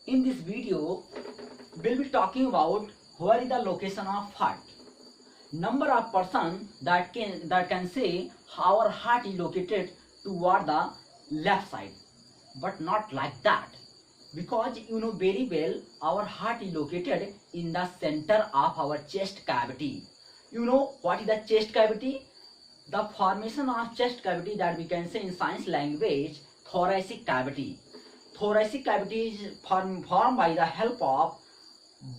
In this video, we'll be talking about where is the location of heart. Number of person that can say our heart is located toward the left side, but not like that, because you know very well our heart is located in the center of our chest cavity. You know what is the chest cavity? The formation of chest cavity, that we can say in science language, thoracic cavity. Thoracic cavity is formed by the help of,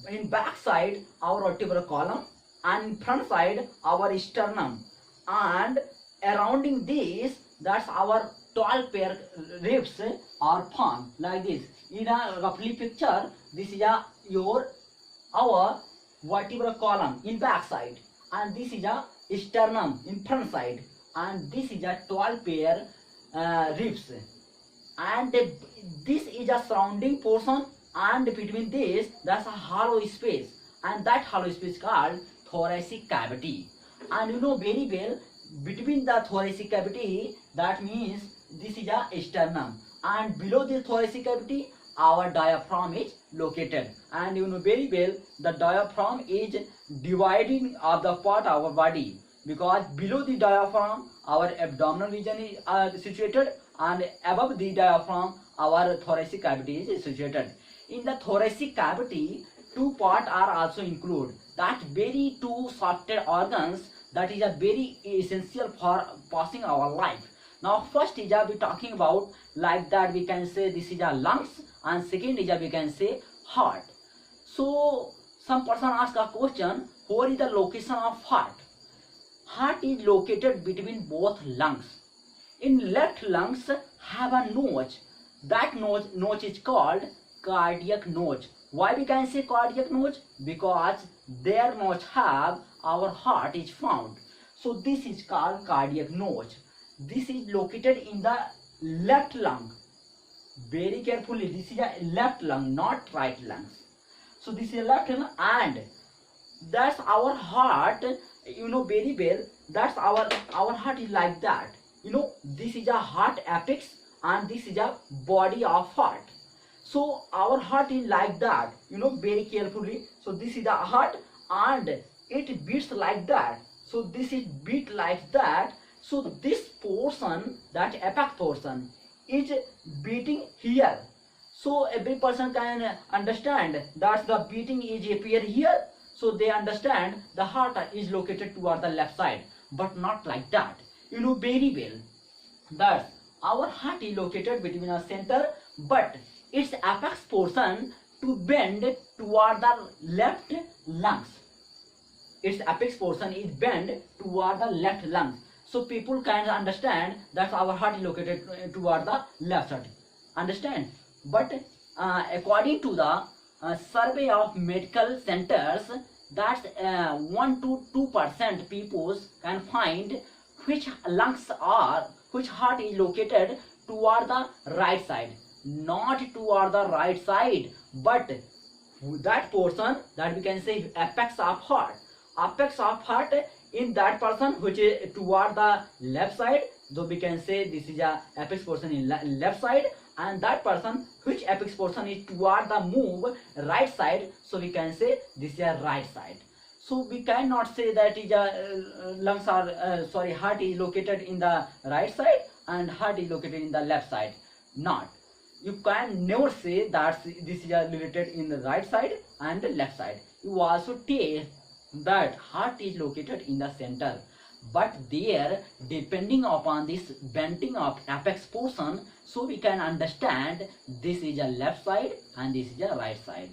in back side, our vertebral column, and in front side our sternum, and surrounding this, that's our 12 pair ribs are formed like this. In a roughly picture, this is our vertebral column in back side, and this is a sternum in front side, and this is a 12 pair ribs, and this is a surrounding portion, and between this, that's a hollow space, and that hollow space called thoracic cavity. And you know very well, between the thoracic cavity, that means this is a sternum, and below this thoracic cavity our diaphragm is located. And you know very well, the diaphragm is dividing of the part of our body, because below the diaphragm our abdominal region is situated, and above the diaphragm our thoracic cavity is situated. In the thoracic cavity, two parts are also included, that very two shorter organs that is a very essential for passing our life. Now first is we talking about, like that we can say this is a lungs, and second is we can say heart. So some person ask a question, where is the location of heart? Heart is located between both lungs. In left lungs have a notch. That notch is called cardiac notch. Why we can say cardiac notch? Because their notch have our heart is found. So this is called cardiac notch. This is located in the left lung. Very carefully, this is a left lung, not right lungs. So this is a left lung, and that's our heart. You know very well, that's our heart is like that. You know, this is a heart apex, and this is a body of heart. So our heart is like that, you know, very carefully. So this is the heart, and it beats like that. So this is beat like that. So this portion, that apex portion, is beating here. So every person can understand that the beating is appear here. So they understand the heart is located toward the left side, but not like that. You know very well that our heart is located between the center, but its apex portion to bend toward the left lungs. Its apex portion is bent toward the left lungs. So people can understand that our heart is located toward the left side. Understand? But according to the survey of medical centers, that 1 to 2% people can find which heart is located toward the right side, not toward the right side, but that portion that we can say apex of heart. Apex of heart in that person which is toward the left side, so we can say this is a apex portion in left side, and that person which apex portion is toward the move right side, so we can say this is a right side. So we cannot say that is lungs are heart is located in the right side and heart is located in the left side. Not. You can never say that this is related in the right side and the left side. You also tell that heart is located in the center, but there, depending upon this bending of apex portion, so we can understand this is a left side and this is a right side.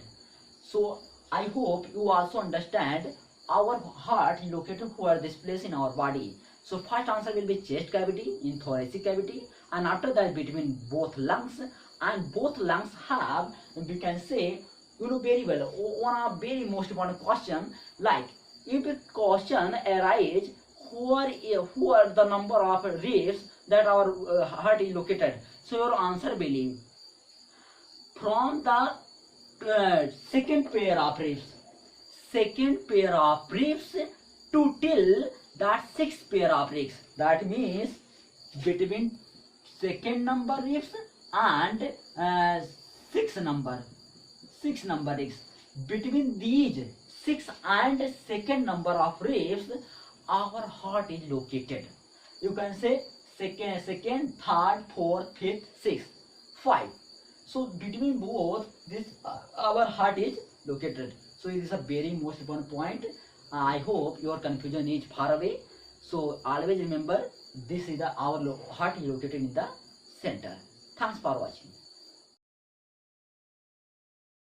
So I hope you also understand our heart is located where this place in our body. So first answer will be chest cavity, in thoracic cavity, and after that between both lungs, and both lungs have, we can say, you know very well, one of very most important question, like if a question arises, who are the number of ribs that our heart is located, so your answer will be from the second pair of ribs to till that sixth pair of ribs. That means between second number ribs and sixth number. 6 number ribs. Between these 6 and second number of ribs, our heart is located. You can say second, third, fourth, fifth, sixth, 5. So between both this our heart is located. So it is a very most important point. I hope your confusion is far away. So always remember, this is our heart is located in the center. Thanks for watching.